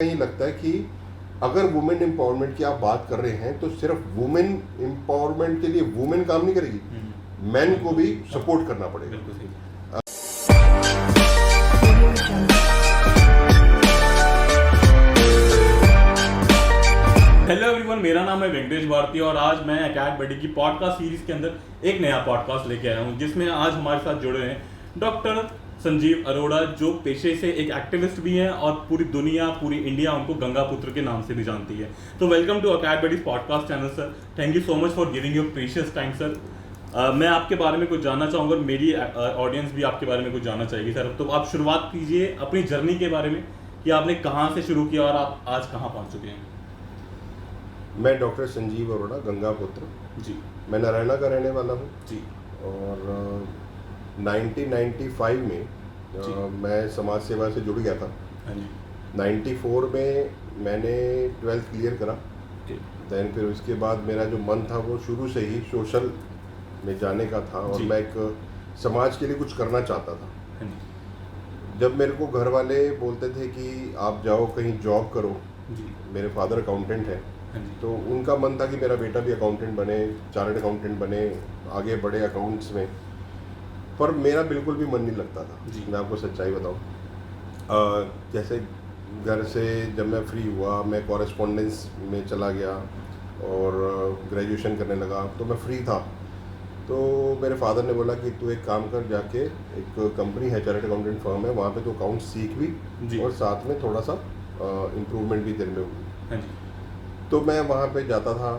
नहीं लगता है कि अगर वुमेन एम्पावरमेंट की आप बात कर रहे हैं तो सिर्फ वुमेन एम्पावरमेंट के लिए वुमेन काम नहीं करेगी, मैन को भी सपोर्ट करना पड़ेगा। बिल्कुल सही। हेलो एवरीवन, मेरा नाम है वेंकटेश भारती और आज मैं अकैड बडी की पॉडकास्ट सीरीज के अंदर एक नया पॉडकास्ट लेके आया हूँ जिसमें आज हमारे साथ जुड़े हैं डॉक्टर संजीव अरोड़ा, जो पेशे से एक एक्टिविस्ट भी हैं और पूरी दुनिया, पूरी इंडिया उनको गंगा पुत्र के नाम से भी जानती है। तो welcome to Acad Buddies podcast channel sir. Thank you so much for giving your precious time sir. मैं आपके बारे में कुछ जानना चाहूँगा और मेरी ऑडियंस भी आपके बारे में कुछ जानना चाहेगी सर। तो आप शुरुआत कीजिए अपनी जर्नी के बारे में कि आपने कहाँ से शुरू किया और आप आज कहाँ पहुँच चुके हैं। मैं डॉक्टर संजीव अरोड़ा, गंगा पुत्र जी। मैं नारायणा का रहने वाला हूँ जी। और 1995 में मैं समाज सेवा से जुड़ गया था। हाँ जी। 94 में मैंने 12th क्लियर करा। दैन फिर उसके बाद मेरा जो मन था वो शुरू से ही सोशल में जाने का था और मैं एक समाज के लिए कुछ करना चाहता था। हाँ जी। जब मेरे को घर वाले बोलते थे कि आप जाओ कहीं जॉब करो, जी। मेरे फादर अकाउंटेंट हैं, हाँ जी। तो उनका मन था कि मेरा बेटा भी अकाउंटेंट बने, चार्टर्ड अकाउंटेंट बने, आगे बढ़े अकाउंट्स में। पर मेरा बिल्कुल भी मन नहीं लगता था। मैं आपको सच्चाई बताऊं, जैसे घर से जब मैं फ्री हुआ मैं कॉरेस्पॉन्डेंस में चला गया और ग्रेजुएशन करने लगा तो मैं फ्री था। तो मेरे फादर ने बोला कि तू एक काम कर, जाके एक कंपनी है, चार्टर्ड अकाउंटेंट फर्म है, वहाँ पे तो अकाउंट सीख भी और साथ में थोड़ा सा इम्प्रूवमेंट भी तेरे में हुई। हाँ जी। तो मैं वहाँ पे जाता था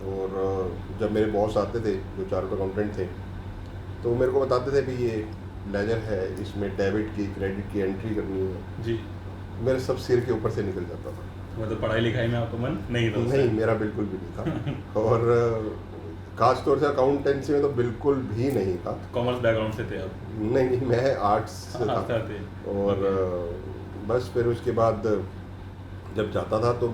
और जब मेरे बॉस आते थे जो चार्टर्ड अकाउंटेंट थे तो मेरे को बताते थे भी ये लेजर है, इसमें डेबिट की क्रेडिट की एंट्री करनी है जी। मेरे सब सिर के ऊपर से निकल जाता था। मतलब पढ़ाई लिखाई में आपको मन नहीं था? नहीं, मेरा बिल्कुल भी नहीं था और खास तौर से अकाउंटेंसी में तो बिल्कुल भी नहीं था। कॉमर्स बैकग्राउंड से थे आप? नहीं नहीं, मैं आर्ट्स से था। थे। और बस फिर उसके बाद जब जाता था तो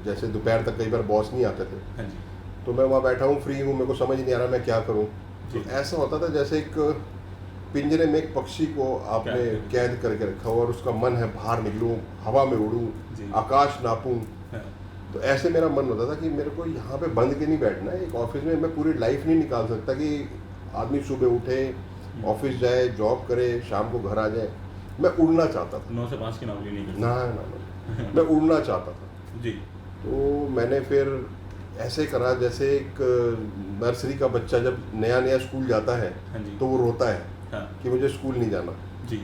जैसे दोपहर तक कई बार बॉस नहीं आते थे। हाँ जी। तो मैं वहाँ बैठा हूँ, फ्री हूँ, मेरे को समझ नहीं आ रहा मैं क्या करूँ। तो ऐसा होता था जैसे एक पिंजरे में एक पक्षी को आपने कैद करके रखा हो और उसका मन है बाहर निकलूँ, हवा में उड़ूँ, आकाश नापूँ। तो ऐसे मेरा मन होता था कि मेरे को यहाँ पे बंद के नहीं बैठना है। एक ऑफिस में मैं पूरी लाइफ नहीं निकाल सकता कि आदमी सुबह उठे, ऑफिस जाए, जॉब करे, शाम को घर आ जाए। मैं उड़ना चाहता था। 9 से 5 की नौकरी नहीं करता। ना मैं उड़ना चाहता था। जी। तो मैंने फिर ऐसे करा जैसे एक नर्सरी का बच्चा जब नया नया स्कूल जाता है तो वो रोता है कि मुझे स्कूल नहीं जाना।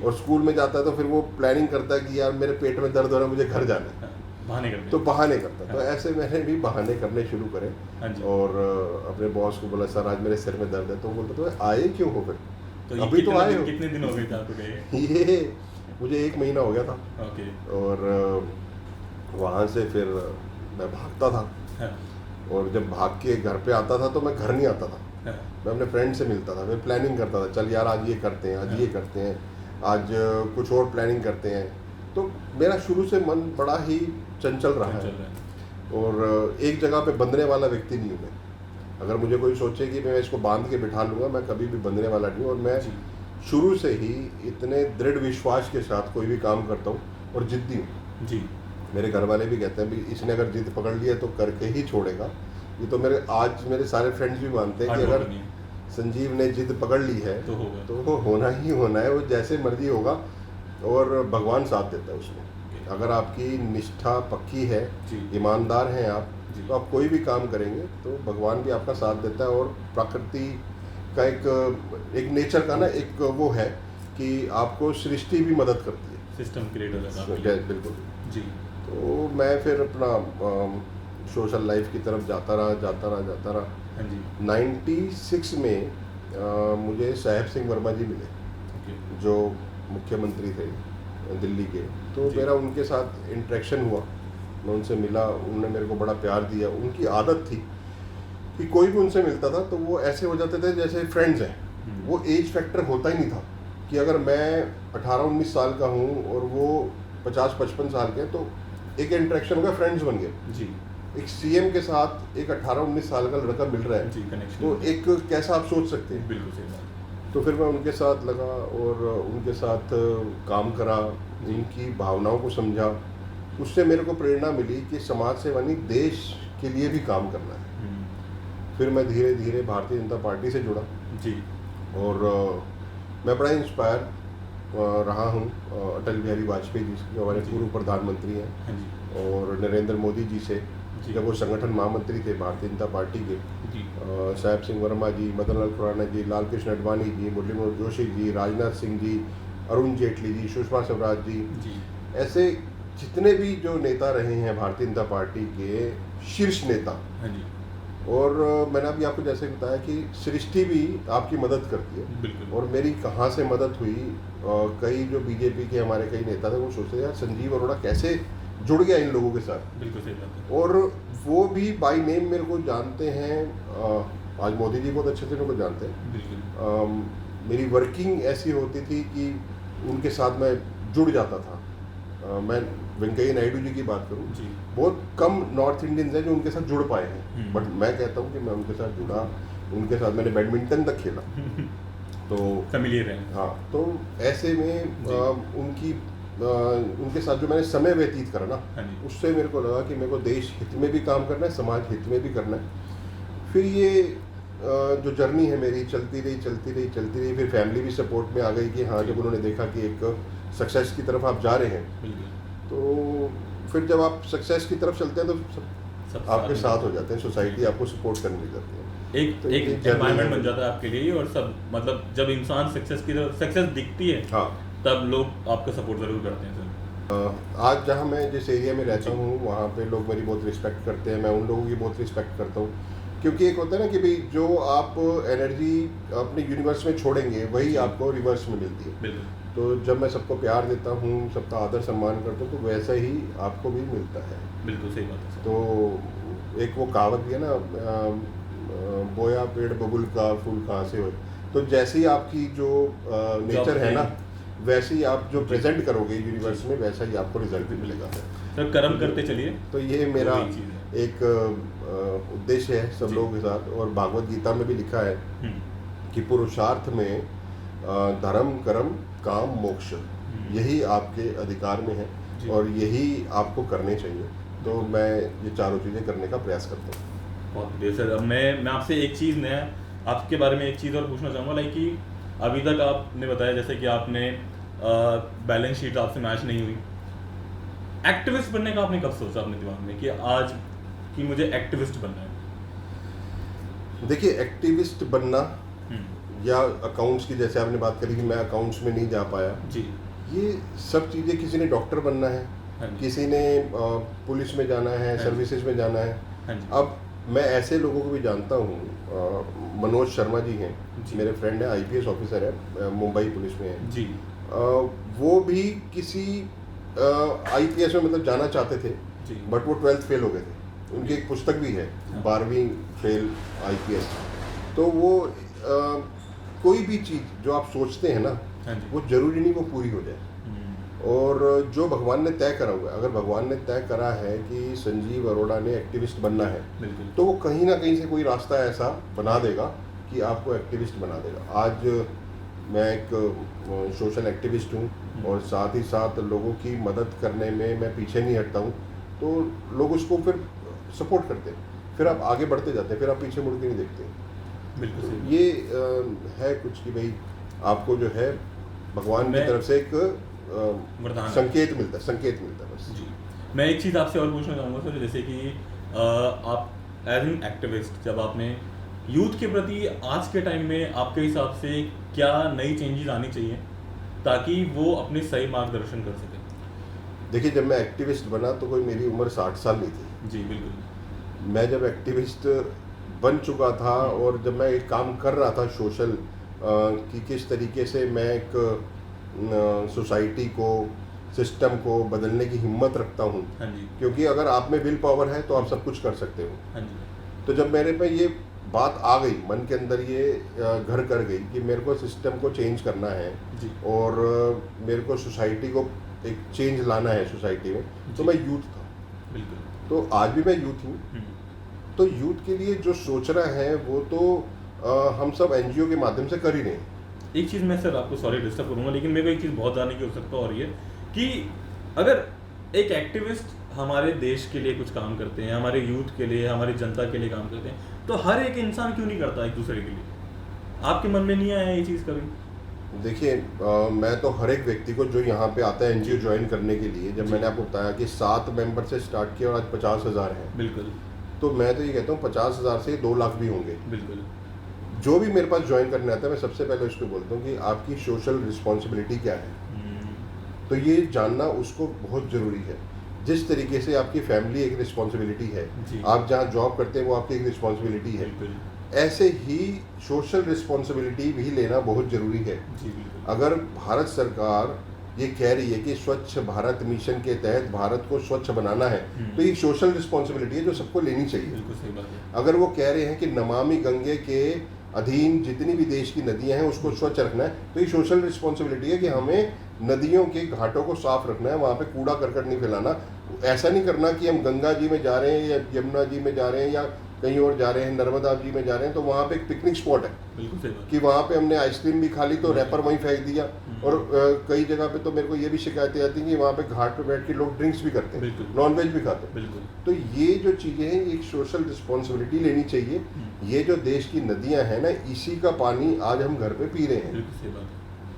और स्कूल में जाता है तो फिर वो प्लानिंग करता है कि यार मेरे पेट में दर्द हो रहा है, मुझे घर जाना है। तो बहाने करता। तो ऐसे मैंने भी बहाने करने शुरू करे और अपने बॉस को बोला सर आज मेरे सिर में दर्द है। तो बोलता तो आए क्यों हो फिर? तो अभी तो आए हो। कितने दिन हो गए थे आपको गए? ये मुझे 1 महीना हो गया था। और वहाँ से फिर मैं भागता था और जब भाग के घर पे आता था तो मैं घर नहीं आता था। मैं अपने फ्रेंड से मिलता था, मैं प्लानिंग करता था, चल यार आज ये करते हैं, आज ये करते हैं, आज कुछ और प्लानिंग करते हैं। तो मेरा शुरू से मन बड़ा ही चंचल रहा है और एक जगह पे बंधने वाला व्यक्ति नहीं हूँ मैं। अगर मुझे कोई सोचे कि मैं इसको बांध के बिठा लूँगा, मैं कभी भी बंधने वाला नहीं हूँ। और मैं शुरू से ही इतने दृढ़ विश्वास के साथ कोई भी काम करता हूँ और जिद्दी हूँ। जी। मेरे घर वाले भी कहते हैं भी इसने अगर जिद पकड़ लिया तो करके ही छोड़ेगा। ये तो मेरे सारे फ्रेंड्स भी मानते हैं कि अगर संजीव ने जिद पकड़ ली है तो वो होना ही होना है, वो जैसे मर्जी होगा और भगवान साथ देता है उसमें। अगर आपकी निष्ठा पक्की है, ईमानदार हैं आप, तो आप कोई भी काम करेंगे तो भगवान भी आपका साथ देता है। और प्रकृति का एक नेचर का ना एक वो है कि आपको सृष्टि भी मदद करती है, सिस्टम क्रिएट हो जाता है। बिल्कुल जी। तो मैं फिर अपना सोशल लाइफ की तरफ जाता रहा। 96 में मुझे साहेब सिंह वर्मा जी मिले जो मुख्यमंत्री थे दिल्ली के। तो मेरा उनके साथ इंटरेक्शन हुआ, मैं उनसे मिला, उन्होंने मेरे को बड़ा प्यार दिया। उनकी आदत थी कि कोई भी उनसे मिलता था तो वो ऐसे हो जाते थे जैसे फ्रेंड्स हैं। वो एज फैक्टर होता ही नहीं था कि अगर मैं 18-19 साल का हूँ और वो 50-55 साल के, तो एक इंटरेक्शन हो गया, फ्रेंड्स बन गए जी। एक सीएम के साथ एक 18-19 साल का लड़का मिल रहा है जी, तो एक कैसा आप सोच सकते हैं। बिल्कुल सही बात। तो फिर मैं उनके साथ लगा और उनके साथ काम करा, उनकी भावनाओं को समझा उससे मेरे को प्रेरणा मिली कि समाज सेवा नहीं, देश के लिए भी काम करना है। फिर मैं धीरे धीरे भारतीय जनता पार्टी से जुड़ा जी। और मैं बड़ा इंस्पायर रहा हूँ अटल बिहारी वाजपेयी जी से, जो हमारे पूर्व प्रधानमंत्री हैं, हाँ जी। और नरेंद्र मोदी जी से, जब वो संगठन महामंत्री थे भारतीय जनता पार्टी के, साहेब सिंह वर्मा जी, मदन लाल खुराना जी, लाल कृष्ण अडवाणी जी, मुरली मनोहर जोशी जी, राजनाथ सिंह जी, अरुण जेटली जी, सुषमा स्वराज जी, ऐसे जितने भी जो नेता रहे हैं भारतीय जनता पार्टी के शीर्ष नेता। हाँ जी। और मैंने अभी आपको जैसे बताया कि सृष्टि भी आपकी मदद करती है। बिल्कुल। और मेरी कहाँ से मदद हुई, कई जो बीजेपी के हमारे कई नेता थे वो सोचते थे यार संजीव अरोड़ा कैसे जुड़ गया इन लोगों के साथ। बिल्कुल सही बात है। और वो भी बाय नेम मेरे को जानते हैं। आज मोदी जी बहुत अच्छे से मेरे को जानते हैं। बिल्कुल। मेरी वर्किंग ऐसी होती थी कि उनके साथ मैं जुड़ जाता था। मैं वेंकैया नायडू जी की बात करूं, बहुत कम नॉर्थ इंडियंस हैं जो उनके साथ जुड़ पाए हैं, बट मैं कहता हूं कि मैं उनके साथ जुड़ा, उनके साथ मैंने बैडमिंटन तक खेला। तो फेमिलियर है। हाँ, तो ऐसे में उनके साथ जो मैंने समय व्यतीत करा ना, उससे मेरे को लगा कि मेरे को देश हित में भी काम करना है, समाज हित में भी करना है। फिर ये जो जर्नी है मेरी चलती रही, फिर फैमिली भी सपोर्ट में आ गई कि हाँ, जब उन्होंने देखा कि एक सक्सेस की तरफ आप जा रहे हैं, तो फिर जब आप सक्सेस की तरफ चलते हैं तो सब आपके साथ हो जाते हैं, सोसाइटी आपको सपोर्ट करने लग जाती है, एक एनवायरनमेंट बन जाता है आपके लिए। और सब मतलब जब इंसान सक्सेस की तरफ सक्सेस दिखती है, हाँ, तब लोग आपका सपोर्ट जरूर करते हैं सर। आज जहाँ मैं जिस एरिया में रहता हूँ वहाँ पे लोग मेरी बहुत रिस्पेक्ट करते हैं, मैं उन लोगों की बहुत रिस्पेक्ट करता हूँ, क्योंकि एक होता है ना कि भाई जो आप एनर्जी अपने यूनिवर्स में छोड़ेंगे वही आपको रिवर्स में मिलती है। बिल्कुल। तो जब मैं सबको प्यार देता हूँ, सबका आदर सम्मान करता हूँ, तो वैसा ही आपको भी मिलता है। बिल्कुल सही बात है। तो एक वो कहावत भी है ना, बोया पेड़ बबुल का फूल कहाँ से हो। तो जैसे ही आपकी जो नेचर है ना, वैसे ही आप जो प्रेजेंट करोगे यूनिवर्स में, वैसा ही आपको रिजल्ट भी मिलेगा। तो कर्म करते चलिए। तो ये मेरा एक उद्देश्य है सब लोगों के साथ। और भागवत गीता में भी लिखा है कि पुरुषार्थ में धर्म कर्म काम मोक्ष, यही आपके अधिकार में है और यही आपको करने चाहिए। तो मैं ये चारों चीज़ें करने का प्रयास करता हूँ। बहुत बढ़िया सर। अब मैं आपसे एक चीज़ नया आपके बारे में एक चीज़ और पूछना चाहूँगा, लाइक कि अभी तक आपने बताया जैसे कि आपने बैलेंस शीट आपसे मैच नहीं हुई, एक्टिविस्ट बनने का आपने कब सोचा अपने दिमाग में कि आज कि मुझे एक्टिविस्ट बनना है? देखिए, एक्टिविस्ट बनना या अकाउंट्स की जैसे आपने बात करी कि मैं अकाउंट्स में नहीं जा पाया जी, ये सब चीज़ें, किसी ने डॉक्टर बनना है, किसी ने पुलिस में जाना है, सर्विसेज में जाना है। अब मैं ऐसे लोगों को भी जानता हूँ, मनोज शर्मा जी हैं, मेरे फ्रेंड है, आईपीएस ऑफिसर है, मुंबई पुलिस में है जी। वो भी किसी आईपीएस में मतलब जाना चाहते थे, बट वो 12th फेल हो गए थे। उनकी एक पुस्तक भी है, 12वीं फेल आईपीएस। तो वो कोई भी चीज़ जो आप सोचते हैं ना, वो जरूरी नहीं वो पूरी हो जाए। और जो भगवान ने तय करा हुआ है, अगर भगवान ने तय करा है कि संजीव अरोड़ा ने एक्टिविस्ट बनना है, तो वो कहीं ना कहीं से कोई रास्ता ऐसा बना देगा कि आपको एक्टिविस्ट बना देगा। आज मैं एक सोशल एक्टिविस्ट हूँ और साथ ही साथ लोगों की मदद करने में मैं पीछे नहीं हटता हूँ, तो लोग उसको फिर सपोर्ट करते हैं, फिर आप आगे बढ़ते जाते हैं, फिर आप पीछे मुड़ के नहीं देखते। बिल्कुल। ये है कुछ कि भाई आपको जो है भगवान की तरफ से एक संकेत मिलता है बस। जी। मैं एक चीज़ आपसे और पूछना चाहूँगा सर, जैसे कि आप एज एन एक्टिविस्ट, जब आपने यूथ के प्रति आज के टाइम में आपके हिसाब से क्या नई चेंजेस आनी चाहिए ताकि वो अपने सही मार्गदर्शन कर सके? देखिए, जब मैं एक्टिविस्ट बना तो कोई मेरी उम्र 60 साल नहीं थी। जी बिल्कुल। मैं जब एक्टिविस्ट बन चुका था और जब मैं एक काम कर रहा था सोशल, कि किस तरीके से मैं एक सोसाइटी को, सिस्टम को बदलने की हिम्मत रखता हूँ, क्योंकि अगर आप में विल पावर है तो आप सब कुछ कर सकते हो। तो जब मेरे पे ये बात आ गई, मन के अंदर ये घर कर गई कि मेरे को सिस्टम को चेंज करना है और मेरे को सोसाइटी को एक चेंज लाना है सोसाइटी में, तो मैं यूथ था। बिल्कुल। तो आज भी मैं यूथ हूँ। तो यूथ के लिए जो सोचना है वो तो हम सब एनजीओ के माध्यम से कर ही रहे हैं। एक चीज़ मैं सर आपको सॉरी डिस्टर्ब करूँगा, लेकिन मेरे को एक चीज़ बहुत जानने की आवश्यकता हो रही है कि अगर एक एक्टिविस्ट हमारे देश के लिए कुछ काम करते हैं, हमारे यूथ के लिए, हमारी जनता के लिए काम करते हैं, तो हर एक इंसान क्यों नहीं करता एक दूसरे के लिए? आपके मन में नहीं आया ये चीज़ कभी? देखिए, मैं तो हर एक व्यक्ति को जो यहाँ पे आता है एनजीओ ज्वाइन करने के लिए, जब मैंने आपको बताया कि 7 मेंबर से स्टार्ट किया और आज 50,000 हैं, बिल्कुल, तो मैं तो ये कहता हूँ 50,000 से 2 लाख भी होंगे। बिल्कुल, जो भी मेरे पास ज्वाइन करने आता है, मैं सबसे पहले उसको बोलता हूँ कि आपकी सोशल रिस्पॉन्सिबिलिटी क्या है। तो ये जानना उसको बहुत ज़रूरी है। जिस तरीके से आपकी फैमिली एक रिस्पॉन्सिबिलिटी है, आप जहाँ जॉब करते हैं वो आपकी एक रिस्पॉन्सिबिलिटी है, ऐसे ही सोशल रिस्पॉन्सिबिलिटी भी लेना बहुत ज़रूरी है। अगर भारत सरकार ये कह रही है कि स्वच्छ भारत मिशन के तहत भारत को स्वच्छ बनाना है, तो ये सोशल रिस्पॉन्सिबिलिटी है जो सबको लेनी चाहिए। बिल्कुल सही बात है। अगर वो कह रहे हैं कि नमामि गंगे के अधीन जितनी भी देश की नदियां हैं उसको स्वच्छ रखना है, तो ये सोशल रिस्पॉन्सिबिलिटी है कि हमें नदियों के घाटों को साफ रखना है, वहाँ पे कूड़ा करकट नहीं फैलाना। ऐसा नहीं करना कि हम गंगा जी में जा रहे हैं या यमुना जी में जा रहे हैं या कहीं और जा रहे हैं, नर्मदा जी में जा रहे हैं, तो वहाँ पे एक पिकनिक स्पॉट है कि वहाँ पे हमने आइसक्रीम भी खा ली तो रैपर वहीं फेंक दिया। और कई जगह पे तो मेरे को ये भी शिकायतें आती हैं कि वहाँ पे घाट पे बैठ के लोग ड्रिंक्स भी करते हैं, नॉनवेज भी खाते हैं। तो ये जो चीज़ें हैं, एक सोशल रिस्पॉन्सिबिलिटी लेनी चाहिए। ये जो देश की नदियाँ हैं ना, इसी का पानी आज हम घर पे पी रहे हैं।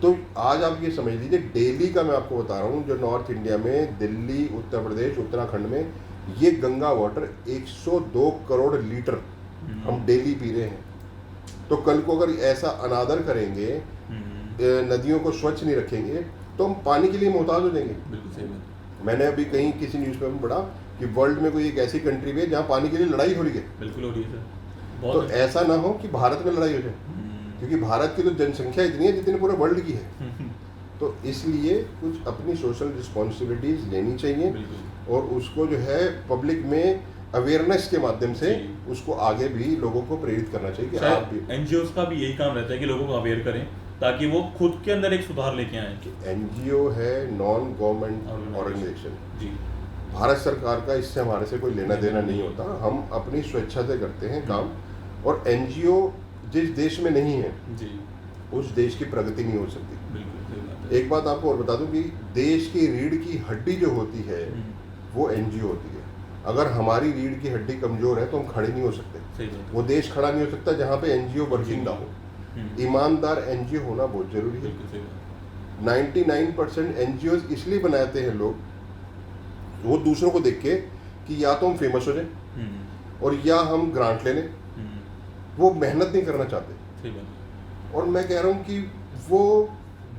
तो आज आप ये समझ लीजिए, डेली का मैं आपको बता रहा हूँ, जो नॉर्थ इंडिया में दिल्ली, उत्तर प्रदेश, उत्तराखंड में ये गंगा वाटर 102 करोड़ लीटर हम डेली पी रहे हैं। तो कल को अगर ऐसा अनादर करेंगे, नदियों को स्वच्छ नहीं रखेंगे, तो हम पानी के लिए मोहताज हो जाएंगे। बिल्कुल सही बात। मैंने मैंने अभी कहीं किसी न्यूज़पेपर में पढ़ा कि वर्ल्ड में कोई एक ऐसी कंट्री भी है जहाँ पानी के लिए लड़ाई हो रही है। बिल्कुल हो रही है सर। तो ऐसा ना हो कि भारत में लड़ाई हो जाए, क्योंकि भारत की तो जनसंख्या इतनी है जितनी पूरे वर्ल्ड की है। तो इसलिए कुछ अपनी सोशल रिस्पॉन्सिबिलिटीज लेनी चाहिए और उसको जो है पब्लिक में अवेयरनेस के माध्यम से उसको आगे भी लोगों को प्रेरित करना चाहिए कि आप भी। एनजीओ का भी यही काम रहता है कि लोगों को अवेयर करें ताकि वो खुद के अंदर एक सुधार लेके आए। एनजीओ है नॉन गवर्नमेंट ऑर्गेनाइजेशन जी। भारत सरकार का इससे हमारे से कोई लेना देना नहीं होता, हम अपनी स्वेच्छा से करते हैं काम। और एनजीओ जिस देश में नहीं है जी, उस देश की प्रगति नहीं हो सकती। एक बात आपको और बता दूं कि देश की रीढ़ की हड्डी जो होती है वो एनजीओ होती है। अगर हमारी रीढ़ की हड्डी कमजोर है तो हम खड़े नहीं हो सकते। वो देश खड़ा नहीं हो सकता जहाँ पे एनजीओ वर्किंग ना हो। ईमानदार एनजीओ होना बहुत जरूरी है। 99% एनजीओ इसलिए बनाते हैं लोग, वो दूसरों को देख के कि या तो हम फेमस हो जाए और या हम ग्रांट ले लें। वो मेहनत नहीं करना चाहते। और मैं कह रहा हूँ कि वो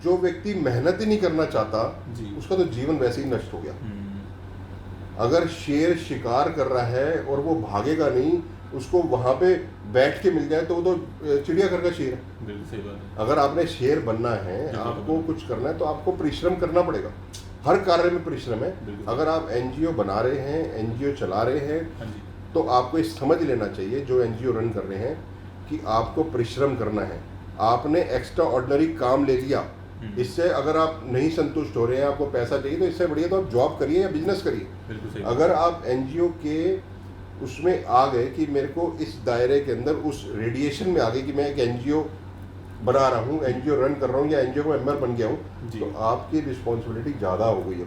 जो व्यक्ति मेहनत ही नहीं करना चाहता उसका तो जीवन वैसे ही नष्ट हो गया। अगर शेर शिकार कर रहा है और वो भागेगा नहीं, उसको वहां पे बैठ के मिल जाए तो वो तो चिड़ियाघर का शेर है। सही बात है। अगर आपने शेर बनना है, आपको कुछ करना है, तो आपको परिश्रम करना पड़ेगा। हर कार्य में परिश्रम है। अगर आप एनजीओ बना रहे हैं, एनजीओ चला रहे हैं, तो आपको ये समझ लेना चाहिए जो एनजीओ रन कर रहे हैं कि आपको परिश्रम करना है। आपने एक्स्ट्रा ऑर्डिनरी काम ले लिया, इससे अगर आप नहीं संतुष्ट हो रहे हैं, आपको पैसा चाहिए, तो इससे बढ़िया तो आप जॉब करिए या बिजनेस करिए। अगर आप एनजीओ के उसमें आ गए कि मेरे को इस दायरे के अंदर उस रेडिएशन में आ गए कि मैं एक एनजीओ बना रहा हूँ, एनजीओ रन कर रहा हूँ या एनजीओ का मेंबर बन गया हूँ, तो आपकी रिस्पॉन्सिबिलिटी ज़्यादा हो गई है।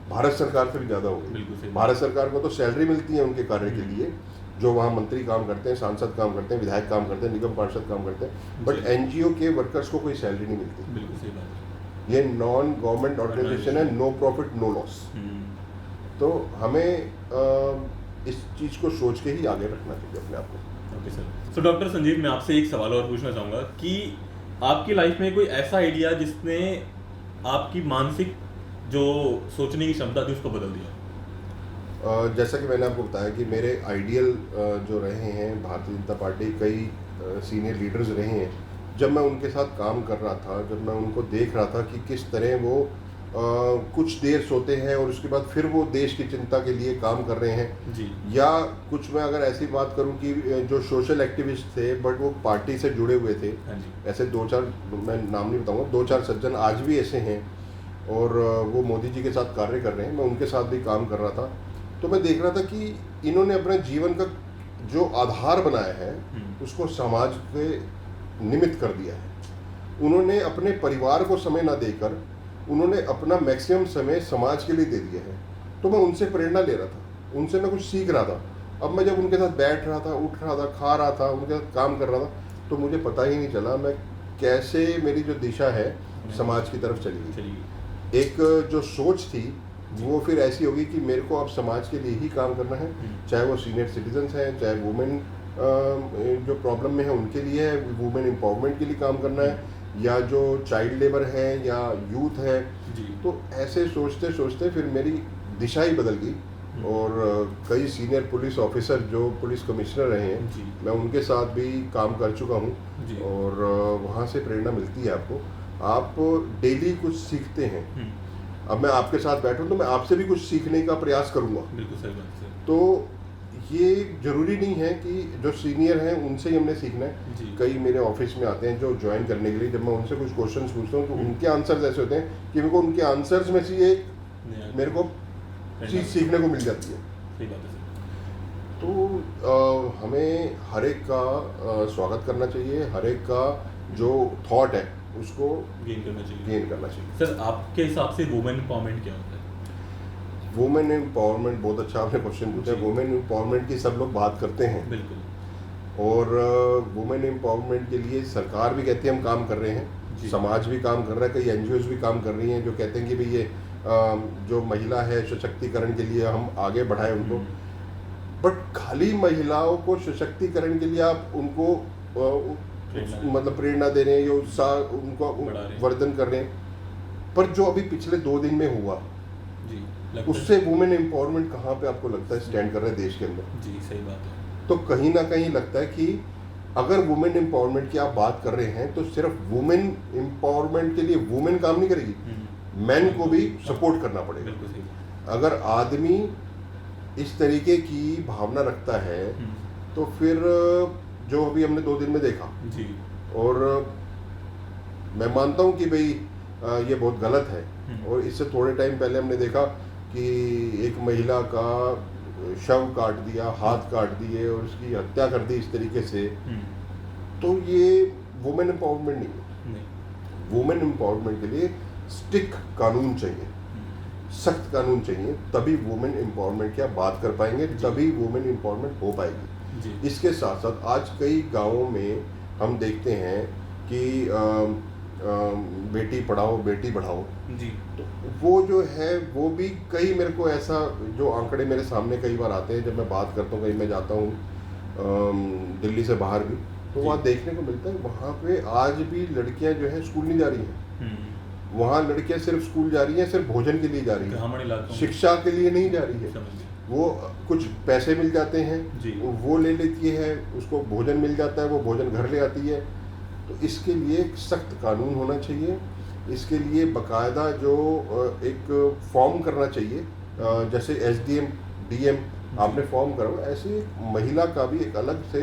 भारत सरकार से भी ज़्यादा हो गई। भारत सरकार को तो सैलरी मिलती है उनके कार्य के लिए, जो वहाँ मंत्री काम करते हैं, सांसद काम करते हैं, विधायक काम करते हैं, निगम पार्षद काम करते हैं, बट एनजीओ के वर्कर्स को कोई सैलरी नहीं मिलती। बिल्कुल सही बात है। ये नॉन गवर्नमेंट ऑर्गेनाइजेशन है, नो प्रॉफिट नो लॉस। तो हमें इस चीज़ को सोच के ही आगे रखना चाहिए अपने आप को। Okay sir. तो डॉक्टर संजीव, मैं आपसे एक सवाल और पूछना चाहूँगा कि आपकी लाइफ में कोई ऐसा आइडिया जिसने आपकी मानसिक जो सोचने की क्षमता थी उसको बदल दिया? जैसा कि मैंने आपको बताया कि मेरे आइडियल जो रहे हैं भारतीय जनता पार्टी, कई सीनियर लीडर्स रहे हैं। जब मैं उनके साथ काम कर रहा था, जब मैं उनको देख रहा था कि किस तरह वो कुछ देर सोते हैं और उसके बाद फिर वो देश की चिंता के लिए काम कर रहे हैं जी। या कुछ मैं अगर ऐसी बात करूं कि जो सोशल एक्टिविस्ट थे बट वो पार्टी से जुड़े हुए थे, ऐसे 2-4, मैं नाम नहीं बताऊंगा, 2-4 सज्जन आज भी ऐसे हैं और वो मोदी जी के साथ कार्य कर रहे हैं। मैं उनके साथ भी काम कर रहा था, तो मैं देख रहा था कि इन्होंने अपने जीवन का जो आधार बनाया है उसको समाज के निमित्त कर दिया है। उन्होंने अपने परिवार को समय ना देकर उन्होंने अपना मैक्सिमम समय समाज के लिए दे दिया है। तो मैं उनसे प्रेरणा ले रहा था, उनसे मैं कुछ सीख रहा था। अब मैं जब उनके साथ बैठ रहा था, उठ रहा था, खा रहा था, उनके साथ काम कर रहा था, तो मुझे पता ही नहीं चला मैं कैसे मेरी जो दिशा है समाज की तरफ चली गई। एक जो सोच थी वो फिर ऐसी होगी कि मेरे को अब समाज के लिए ही काम करना है, चाहे वो सीनियर सिटीजन्स हैं, चाहे वुमेन जो प्रॉब्लम में है उनके लिए है, वुमेन एम्पावरमेंट के लिए काम करना है, या जो चाइल्ड लेबर है या यूथ है। तो ऐसे सोचते सोचते फिर मेरी दिशा ही बदल गई। और कई सीनियर पुलिस ऑफिसर जो पुलिस कमिश्नर रहे हैं, मैं उनके साथ भी काम कर चुका हूँ, और वहाँ से प्रेरणा मिलती है आपको, आप डेली कुछ सीखते हैं। अब मैं आपके साथ बैठूं तो मैं आपसे भी कुछ सीखने का प्रयास करूँगा। बिल्कुल सही बात है। तो ये जरूरी नहीं है कि जो सीनियर हैं उनसे ही हमने सीखना है। कई मेरे ऑफिस में आते हैं जो ज्वाइन करने के लिए, जब मैं उनसे कुछ क्वेश्चंस पूछता हूँ तो उनके आंसर्स ऐसे होते हैं कि मेरे को उनके आंसर्स में से एक मेरे को चीज़ सीखने को मिल जाती है। सही बात है। तो हमें हर एक का स्वागत करना चाहिए, हर एक का जो थॉट है उसको गेन करना चाहिए। सर, आपके हिसाब से वुमेन एम्पावरमेंट क्या होता है? वुमेन एम्पावरमेंट, बहुत अच्छा आपने क्वेश्चन पूछा है। वुमेन एम्पावरमेंट की सब लोग बात करते हैं, बिल्कुल, और वुमेन एम्पावरमेंट के लिए सरकार भी कहती है हम काम कर रहे हैं, समाज भी काम कर रहा है, कई एनजीओज भी काम कर रही हैं जो कहते हैं कि भाई ये जो महिला है सशक्तिकरण के लिए हम आगे बढ़ाएं उनको। बट खाली महिलाओं को सशक्तिकरण के लिए आप उनको मतलब प्रेरणा दे रहे हैं या उत्साह उनको वर्धन कर रहे हैं, पर जो अभी पिछले 2 दिन में हुआ उससे वुमेन एम्पावरमेंट कहाँ पे आपको लगता है स्टैंड कर रहा है देश के अंदर? जी, सही बात है। तो कहीं ना कहीं लगता है कि अगर वुमेन एम्पावरमेंट की आप बात कर रहे हैं तो सिर्फ वुमेन एम्पावरमेंट के लिए वुमेन काम नहीं करेगी, मैन को भी सपोर्ट करना पड़ेगा। अगर आदमी इस तरीके की भावना रखता है तो फिर जो अभी हमने 2 दिन में देखा जी, और मैं मानता हूँ कि भाई ये बहुत गलत है। और इससे थोड़े टाइम पहले हमने देखा कि एक महिला का शव काट दिया, हाथ काट दिए और उसकी हत्या कर दी इस तरीके से। तो ये वुमेन एम्पावरमेंट नहीं है। वुमेन एम्पावरमेंट के लिए स्टिक कानून चाहिए, सख्त कानून चाहिए, तभी वुमेन एम्पावरमेंट की आप बात कर पाएंगे, तभी वुमेन एम्पावरमेंट हो पाएगी। इसके साथ साथ आज कई गांवों में हम देखते हैं कि बेटी पढ़ाओ बेटी बढ़ाओ जी, तो वो जो है वो भी कई, मेरे को ऐसा जो आंकड़े मेरे सामने कई बार आते हैं जब मैं बात करता हूँ, कहीं मैं जाता हूँ दिल्ली से बाहर भी, तो वहाँ देखने को मिलता है वहाँ पे आज भी लड़कियाँ जो है स्कूल नहीं जा रही हैं। वहाँ लड़कियाँ सिर्फ स्कूल जा रही हैं, सिर्फ भोजन के लिए जा रही हैं, शिक्षा के लिए नहीं जा रही है। वो कुछ पैसे मिल जाते हैं वो ले लेती है, उसको भोजन मिल जाता है, वो भोजन घर ले आती है। तो इसके लिए एक सख्त कानून होना चाहिए, इसके लिए बाकायदा जो एक फॉर्म करना चाहिए, जैसे SDM DM आपने फॉर्म करो, ऐसे महिला का भी एक अलग से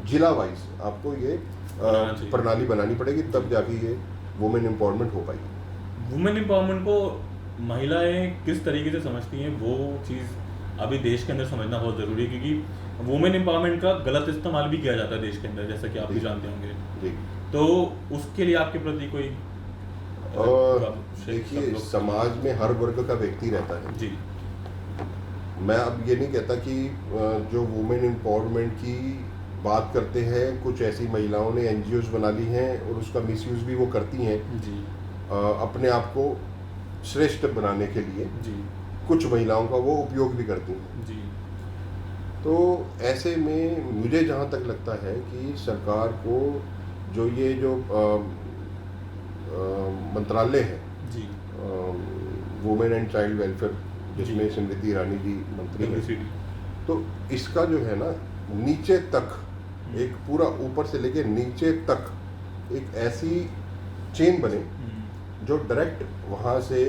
जिला वाइज आपको ये प्रणाली बनानी पड़ेगी, तब जाके ये वुमेन एम्पावरमेंट हो पाएगी। वुमेन एम्पावरमेंट को महिलाएं किस तरीके से समझती हैं वो चीज़ अभी देश के अंदर समझना बहुत ज़रूरी है, क्योंकि वुमेन एम्पावरमेंट का गलत इस्तेमाल भी किया जाता है देश के अंदर, जैसा कि आप भी जानते होंगे। तो उसके लिए आपके प्रति कोई देखिए, समाज में हर वर्ग का व्यक्ति रहता है जी। मैं अब ये नहीं कहता कि जो वुमेन एम्पावरमेंट की बात करते हैं कुछ ऐसी महिलाओं ने NGOs बना ली हैं और उसका मिसयूज भी वो करती हैं जी, अपने आप को श्रेष्ठ बनाने के लिए जी, कुछ महिलाओं का वो उपयोग भी करती हैं जी। तो ऐसे में मुझे जहाँ तक लगता है कि सरकार को जो ये जो मंत्रालय है जी, वुमेन एंड चाइल्ड वेलफेयर, जिसमें स्मृति ईरानी जी मंत्री हैं, तो इसका जो है ना नीचे तक एक पूरा ऊपर से लेके नीचे तक एक ऐसी चेन बने जो डायरेक्ट वहाँ से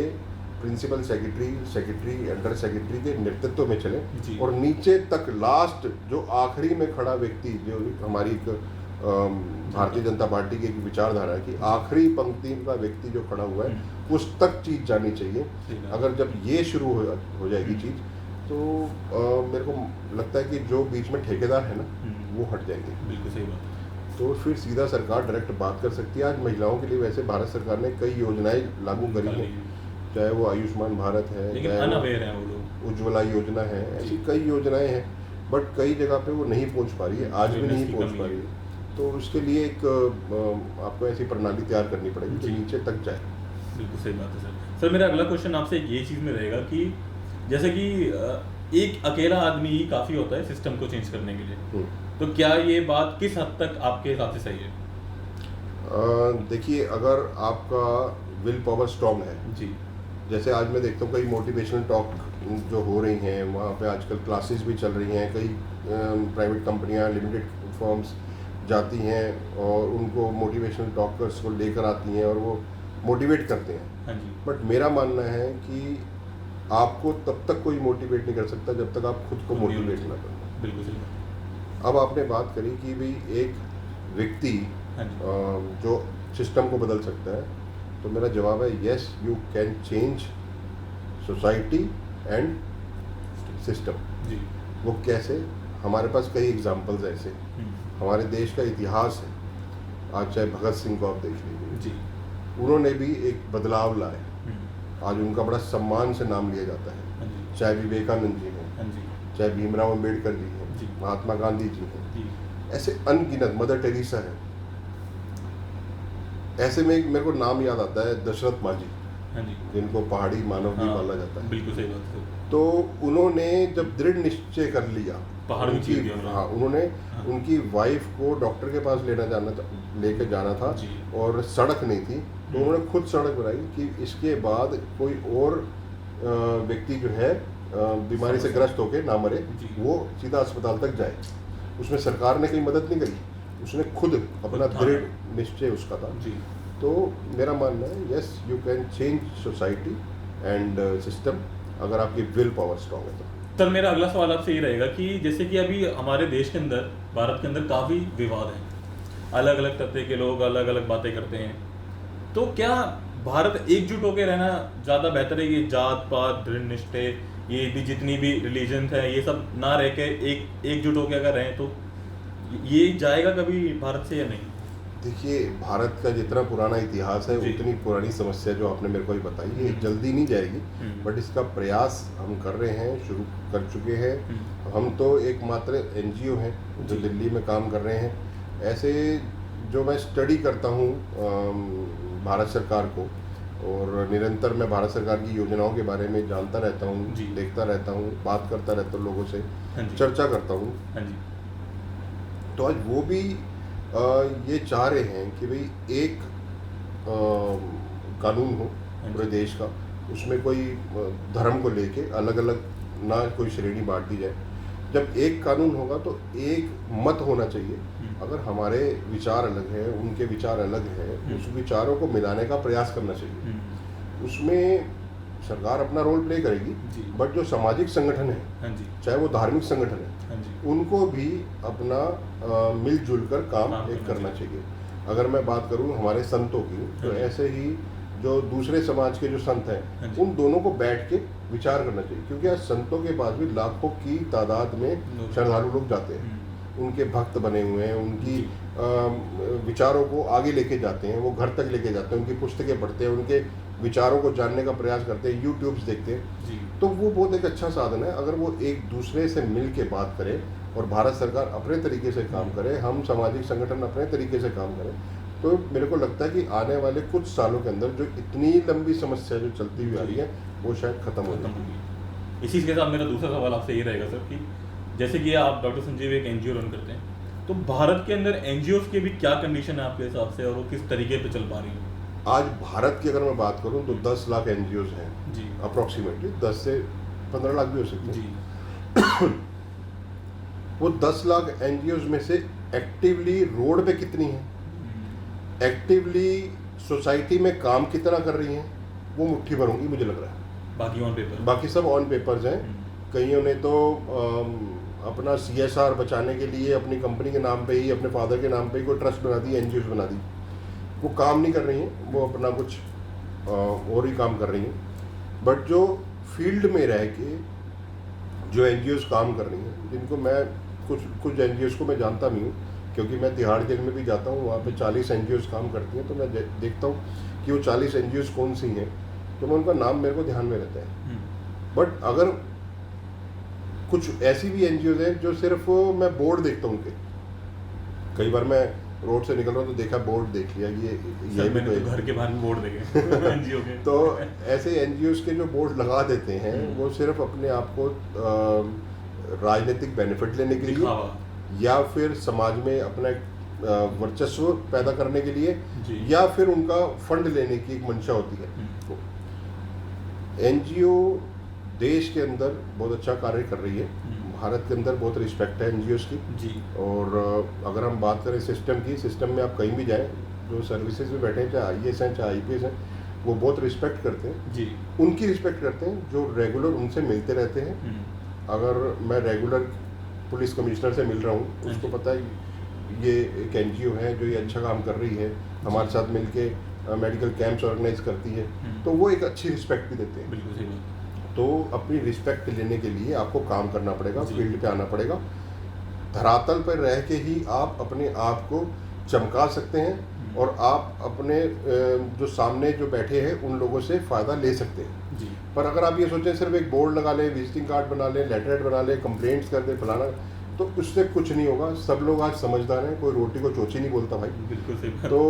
प्रिंसिपल सेक्रेटरी अंडर सेक्रेटरी के नेतृत्व में चले और नीचे तक लास्ट जो आखिरी में खड़ा व्यक्ति, जो हमारी एक भारतीय जनता पार्टी की एक विचारधारा है कि आखिरी पंक्ति का व्यक्ति जो खड़ा हुआ है उस तक चीज़ जानी चाहिए। अगर जब ये शुरू हो जाएगी चीज़ तो मेरे को लगता है कि जो बीच में ठेकेदार है ना वो हट जाएंगे। बिल्कुल सही बात। तो फिर सीधा सरकार डायरेक्ट बात कर सकती है। आज महिलाओं के लिए वैसे भारत सरकार ने कई योजनाएं लागू करी हैं, चाहे वो आयुष्मान भारत है, लेकिन अनअवेयर हैं वो लोग, उज्ज्वला योजना है, ऐसी कई योजनाएं हैं, बट कई जगह पे वो नहीं पहुंच पा रही है, आज भी नहीं पहुंच पा रही है। तो उसके लिए एक आपको ऐसी प्रणाली तैयार करनी पड़ेगी जो नीचे तक जाए। बिल्कुल सही बात है सर। सर मेरा अगला क्वेश्चन आपसे ये चीज़ में रहेगा कि जैसे कि एक अकेला आदमी ही काफ़ी होता है सिस्टम को चेंज करने के लिए, तो क्या ये बात किस हद तक आपके हिसाब से सही है? देखिए, अगर आपका विल पावर स्ट्रॉन्ग है जी, जैसे आज मैं देखता हूँ कई मोटिवेशनल टॉक जो हो रही हैं, वहाँ पे आजकल क्लासेस भी चल रही हैं, कई प्राइवेट कंपनियाँ, लिमिटेड फर्म्स जाती हैं और उनको मोटिवेशनल टॉकर्स को लेकर आती हैं और वो मोटिवेट करते हैं। हाँ जी। बट मेरा मानना है कि आपको तब तक कोई मोटिवेट नहीं कर सकता जब तक आप खुद को मोटिवेट ना करो। बिल्कुल सही। अब आपने बात करी कि भाई एक व्यक्ति जो सिस्टम को बदल सकता है, तो मेरा जवाब है yes, you can change society and system. जी। वो कैसे? हमारे पास कई एग्जांपल्स ऐसे, हमारे देश का इतिहास है। आज चाहे भगत सिंह को आप देख लीजिए जी, उन्होंने भी एक बदलाव लाए, आज उनका बड़ा सम्मान से नाम लिया जाता है। चाहे विवेकानंद जी हैं, चाहे भीमराव अंबेडकर जी हैं, महात्मा गांधी जी हैं, ऐसे अनगिनत, मदर टेरेसा है। ऐसे में मेरे को नाम याद आता है दशरथ मांझी, जिनको पहाड़ी मानव भी माना जाता है। बिल्कुल सही बात है। तो उन्होंने जब दृढ़ निश्चय कर लिया, उन्होंने उनकी वाइफ को डॉक्टर के पास लेके जाना था और सड़क नहीं थी, तो उन्होंने खुद सड़क बनाई कि इसके बाद कोई और व्यक्ति जो है बीमारी से ग्रस्त होकर ना मरे, वो सीधा अस्पताल तक जाए। उसमें सरकार ने कोई मदद नहीं करी, उसने खुद अपना दृढ़ निश्चय उसका था। तो मेरा मानना है yes, you can change society and system अगर आपकी विल पावर स्ट्रॉन्ग है तो। सर मेरा अगला सवाल आपसे ये रहेगा कि जैसे कि अभी हमारे देश के अंदर, भारत के अंदर काफ़ी विवाद हैं, अलग अलग तबके के लोग अलग अलग बातें करते हैं, तो क्या भारत एकजुट होकर रहना ज़्यादा बेहतर है? ये जात पात, दृढ़ निश्चय, ये भी जितनी भी रिलीजन है, ये सब ना रह के एकजुट होकर अगर रहें तो ये जाएगा कभी भारत से या नहीं? देखिए, भारत का जितना पुराना इतिहास है उतनी पुरानी समस्या जो आपने मेरे को ही बताई, ये जल्दी नहीं जाएगी, बट इसका प्रयास हम कर रहे हैं, शुरू कर चुके हैं। हम तो एकमात्र एनजीओ हैं जो दिल्ली में काम कर रहे हैं। ऐसे जो मैं स्टडी करता हूँ भारत सरकार को, और निरंतर मैं भारत सरकार की योजनाओं के बारे में जानता रहता हूँ, देखता रहता हूँ, बात करता रहता हूँ, लोगों से चर्चा करता हूँ। तो आज वो भी ये चाह रहे हैं कि भाई एक कानून हो पूरे देश का, उसमें कोई धर्म को लेके अलग अलग ना कोई श्रेणी बांट दी जाए। जब एक कानून होगा तो एक मत होना चाहिए। अगर हमारे विचार अलग हैं, उनके विचार अलग हैं, उस विचारों को मिलाने का प्रयास करना चाहिए। उसमें सरकार अपना रोल प्ले करेगी, बट जो सामाजिक संगठन है, चाहे वो धार्मिक संगठन है, उनको भी अपना मिलजुल कर काम एक करना चाहिए। अगर मैं बात करूं हमारे संतों की, तो ऐसे ही जो दूसरे समाज के जो संत हैं, उन दोनों को बैठ के विचार करना चाहिए, क्योंकि आज संतों के पास भी लाखों की तादाद में श्रद्धालु लोग जाते हैं, उनके भक्त बने हुए हैं, उनकी विचारों को आगे लेके जाते हैं, वो घर तक लेके जाते हैं, उनकी पुस्तकें पढ़ते हैं, उनके विचारों को जानने का प्रयास करते हैं, यूट्यूब्स देखते हैं। तो वो बहुत एक अच्छा साधन है। अगर वो एक दूसरे से मिल के बात करें और भारत सरकार अपने तरीके से काम करे, हम सामाजिक संगठन अपने तरीके से काम करें, तो मेरे को लगता है कि आने वाले कुछ सालों के अंदर जो इतनी लंबी समस्या जो चलती हुई आ रही है, वो शायद खत्म हो जाएगी। इसी के साथ मेरा दूसरा सवाल आपसे ये रहेगा सर कि जैसे कि आप डॉक्टर संजीव एक एनजीओ रन करते हैं, तो भारत के अंदर एनजीओज की भी क्या कंडीशन है आपके हिसाब से, और वो किस तरीके पे चल पा रही है? आज भारत की अगर मैं बात करूं तो 10 लाख एनजीओज हैं अप्रॉक्सीमेटली, 10 से 15 लाख भी हो सकते हैं। वो 10 लाख एनजीओज में से एक्टिवली रोड पे कितनी हैं, एक्टिवली सोसाइटी में काम कितना कर रही हैं, वो मुट्ठी भर होंगी मुझे लग रहा है। बाकी ऑन पेपर, बाकी सब ऑन पेपर्स हैं। कईयों ने तो अपना CSR बचाने के लिए अपनी कंपनी के नाम पे ही, अपने फादर के नाम पे ही कोई ट्रस्ट बना दी, एनजीओ बना दी। वो काम नहीं कर रही हैं, वो अपना कुछ और ही काम कर रही हैं। बट जो फील्ड में रह के जो एनजीओज काम कर रही हैं, जिनको मैं कुछ एनजीओज को मैं जानता भी हूँ, क्योंकि मैं तिहाड़ जेल में भी जाता हूँ, वहाँ पे 40 एनजीओज काम करती हैं, तो मैं देखता हूँ कि वो 40 एनजीओज कौन सी हैं, तो मैं उनका नाम मेरे को ध्यान में रहता है। बट अगर कुछ ऐसी भी एनजीओ हैं जो सिर्फ मैं बोर्ड देखता हूँ उनके, कई बार मैं रोड से निकल रहा हूँ तो देखा बोर्ड देख लिया, ये मैंने तो घर के बाहर भी बोर्ड देखे एनजीओ के। तो ऐसे एनजीओस के जो बोर्ड लगा देते हैं वो सिर्फ अपने आप को राजनीतिक बेनिफिट लेने के लिए या फिर समाज में अपना वर्चस्व पैदा करने के लिए या फिर उनका फंड लेने की एक मंशा होती है। एनजीओ देश के अंदर बहुत अच्छा कार्य कर रही है, भारत के अंदर बहुत रिस्पेक्ट है एनजीओस की जी। और अगर हम बात करें सिस्टम की, सिस्टम में आप कहीं भी जाएं, जो सर्विसेज में बैठे हैं, चाहे आईएएस हैं चाहे आईपीएस हैं, वो बहुत रिस्पेक्ट करते हैं जी। उनकी रिस्पेक्ट करते हैं जो रेगुलर उनसे मिलते रहते हैं। अगर मैं रेगुलर पुलिस कमिश्नर से मिल रहा हूँ, उसको पता है ये एक एनजीओ है जो ये अच्छा काम कर रही है, हमारे साथ मिलके मेडिकल कैंप्स ऑर्गेनाइज करती है, तो वो एक अच्छी रिस्पेक्ट भी देते हैं। बिल्कुल सही बात। तो अपनी रिस्पेक्ट लेने के लिए आपको काम करना पड़ेगा, फील्ड पे आना पड़ेगा, धरातल पर रह के ही आप अपने आप को चमका सकते हैं और आप अपने जो सामने जो बैठे हैं उन लोगों से फ़ायदा ले सकते हैं जी। पर अगर आप ये सोचें सिर्फ एक बोर्ड लगा लें, विजिटिंग कार्ड बना लें, लेटरहेड बना लें, कंप्लेंट्स कर दें फलाना, तो उससे कुछ नहीं होगा। सब लोग आज समझदार हैं, कोई रोटी को चोची नहीं बोलता भाई। बिल्कुल सही। तो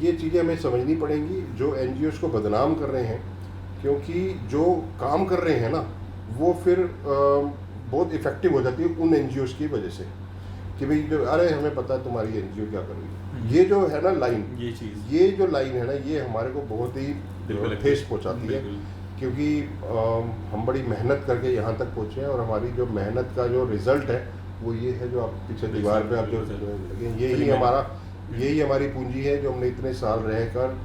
ये चीज़ें हमें समझनी पड़ेंगी जो एनजीओस को बदनाम कर रहे हैं, क्योंकि जो काम कर रहे हैं ना वो फिर बहुत इफ़ेक्टिव हो जाती है उन एनजीओस की वजह से कि भाई जो अरे हमें पता है तुम्हारी एनजीओ क्या कर रही है। ये जो है ना लाइन, ये जो लाइन है ना, ये हमारे को बहुत ही ठेस पहुंचाती है, क्योंकि हम बड़ी मेहनत करके यहाँ तक पहुँचे हैं और हमारी जो मेहनत का जो रिज़ल्ट है वो ये है जो आप पीछे दीवार पे आप जो यही हमारी पूंजी है जो हमने इतने साल रहकर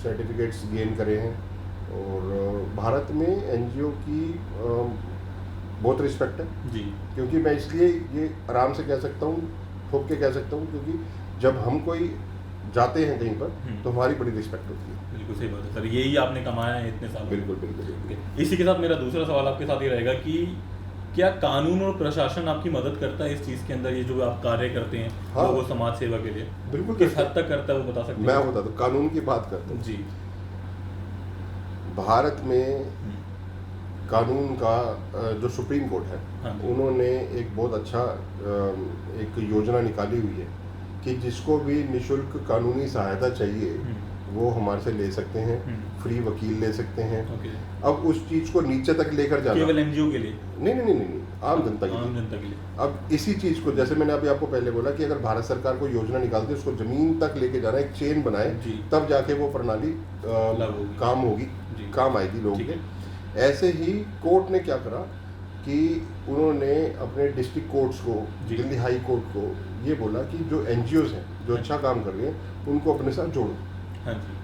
सर्टिफिकेट्स गेन करे हैं। और भारत में एनजीओ की बहुत रिस्पेक्ट है जी, क्योंकि मैं इसलिए ये आराम से कह सकता हूँ, ठोक के कह सकता हूँ, क्योंकि जब हम कोई जाते हैं कहीं पर तो हमारी बड़ी रिस्पेक्ट होती है। बिल्कुल सही बात है सर, यही आपने कमाया है इतने साल। बिल्कुल बिल्कुल। इसी के साथ मेरा दूसरा सवाल आपके साथ ये रहेगा कि क्या कानून और प्रशासन आपकी मदद करता है इस चीज़ के अंदर, ये जो आप कार्य करते हैं हाँ, वो समाज सेवा के लिए? बिल्कुल। किस हद तक करता है वो बता सकते हैं? मैं बताता हूँ, कानून की बात करता हूँ जी। भारत में कानून का जो सुप्रीम कोर्ट है हाँ, उन्होंने एक बहुत अच्छा एक योजना निकाली हुई है कि जिसको भी निशुल्क कानूनी सहायता चाहिए वो हमारे से ले सकते हैं, फ्री वकील ले सकते हैं। अब उस चीज को नीचे तक लेकर जाना, केवल एनजीओ के लिए नहीं, आम जनता के लिए। अब इसी चीज को, जैसे मैंने अभी आपको पहले बोला कि अगर भारत सरकार को योजना निकालती है उसको जमीन तक लेके जाना, एक चेन बनाए, तब जाके वो प्रणाली काम होगी, काम आएगी लोगों के। ऐसे ही कोर्ट ने क्या करा कि उन्होंने अपने डिस्ट्रिक्ट कोर्ट्स को, दिल्ली हाई कोर्ट को ये बोला कि जो एनजीओज हैं जो अच्छा काम कर रहे हैं उनको अपने साथ जोड़ो। हाँ जी।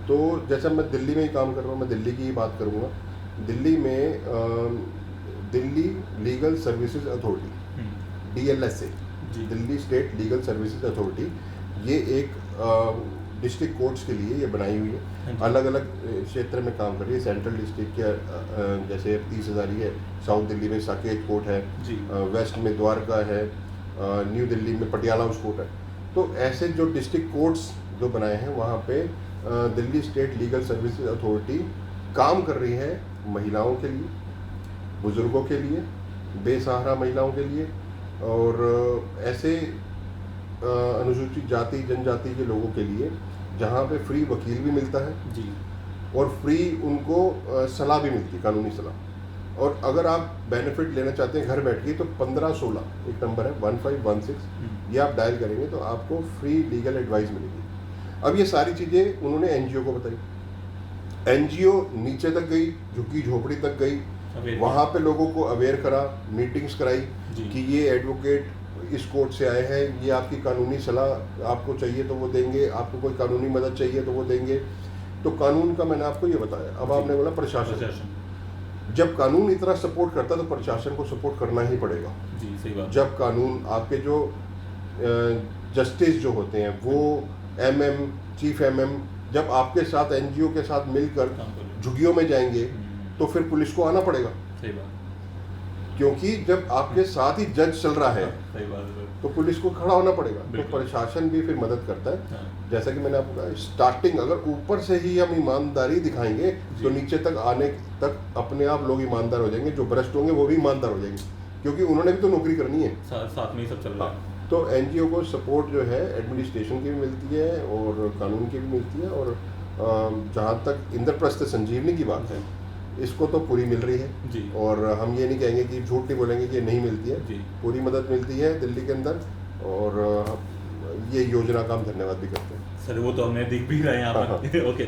तो जैसे मैं दिल्ली में ही काम कर रहा हूँ, मैं दिल्ली की ही बात करूँगा। दिल्ली में Delhi legal services authority, DLSA, Delhi state legal services authority, ये एक डिस्ट्रिक्ट कोर्ट्स के लिए ये बनाई हुई है। अलग अलग क्षेत्र में काम कर रही है। सेंट्रल डिस्ट्रिक्ट के जैसे 30 हज़ारी है, साउथ दिल्ली में साकेत कोर्ट है, वेस्ट में द्वारका है, न्यू दिल्ली में पटियाला हाउस कोर्ट है। तो ऐसे जो डिस्ट्रिक्ट कोर्ट्स जो बनाए हैं वहाँ पे Delhi state legal services authority काम कर रही है महिलाओं के लिए, बुजुर्गों के लिए, बेसहारा महिलाओं के लिए और ऐसे अनुसूचित जाति जनजाति के लोगों के लिए जहाँ पे फ्री वकील भी मिलता है जी, और फ्री उनको सलाह भी मिलती है, कानूनी सलाह। और अगर आप बेनिफिट लेना चाहते हैं घर बैठ के तो 1516 एक नंबर है 1516, ये आप डायल करेंगे तो आपको फ्री लीगल एडवाइस मिलेगी। अब ये सारी चीज़ें उन्होंने एनजीओ को बताई। एनजीओ नीचे तक गई, झुग्गी झोपड़ी तक गई, वहाँ पे लोगों को अवेयर करा, मीटिंग्स कराई कि ये एडवोकेट इस कोर्ट से आए हैं, ये आपकी कानूनी सलाह आपको चाहिए तो वो देंगे, आपको कोई कानूनी मदद चाहिए तो वो देंगे। तो कानून का मैंने आपको ये बताया। अब आपने बोला प्रशासन, जब कानून इतना सपोर्ट करता तो प्रशासन को सपोर्ट करना ही पड़ेगा जी, सही बात। जब कानून आपके जो जस्टिस जो होते हैं वो MM, चीफ MM जब आपके साथ एनजीओ के साथ मिलकर झुग्गियों में जाएंगे तो फिर पुलिस को आना पड़ेगा। सही बात। क्योंकि जब आपके साथ ही जज चल रहा है सही बात है। तो पुलिस को खड़ा होना पड़ेगा, तो बिल्कुल। प्रशासन भी फिर मदद करता है। हाँ। जैसा कि मैंने आपको कहा, स्टार्टिंग अगर ऊपर से ही हम ईमानदारी दिखाएंगे तो नीचे तक आने तक अपने आप लोग ईमानदार हो जाएंगे, जो भ्रष्ट होंगे वो भी ईमानदार हो जाएंगे, क्योंकि उन्होंने भी तो नौकरी करनी है। साथ में ही सब चल रहा है। तो एनजीओ को सपोर्ट जो है एडमिनिस्ट्रेशन की भी मिलती है और कानून की भी मिलती है, और जहाँ तक इंद्रप्रस्थ संजीवनी की बात है, इसको तो पूरी मिल रही है जी। और हम ये नहीं कहेंगे कि झूठ नहीं बोलेंगे कि ये नहीं मिलती है जी। पूरी मदद मिलती है दिल्ली के अंदर, और ये योजना का हम धन्यवाद भी करते हैं सर वो तो हमने दिख भी रहे हैं यहाँ पर। ओके।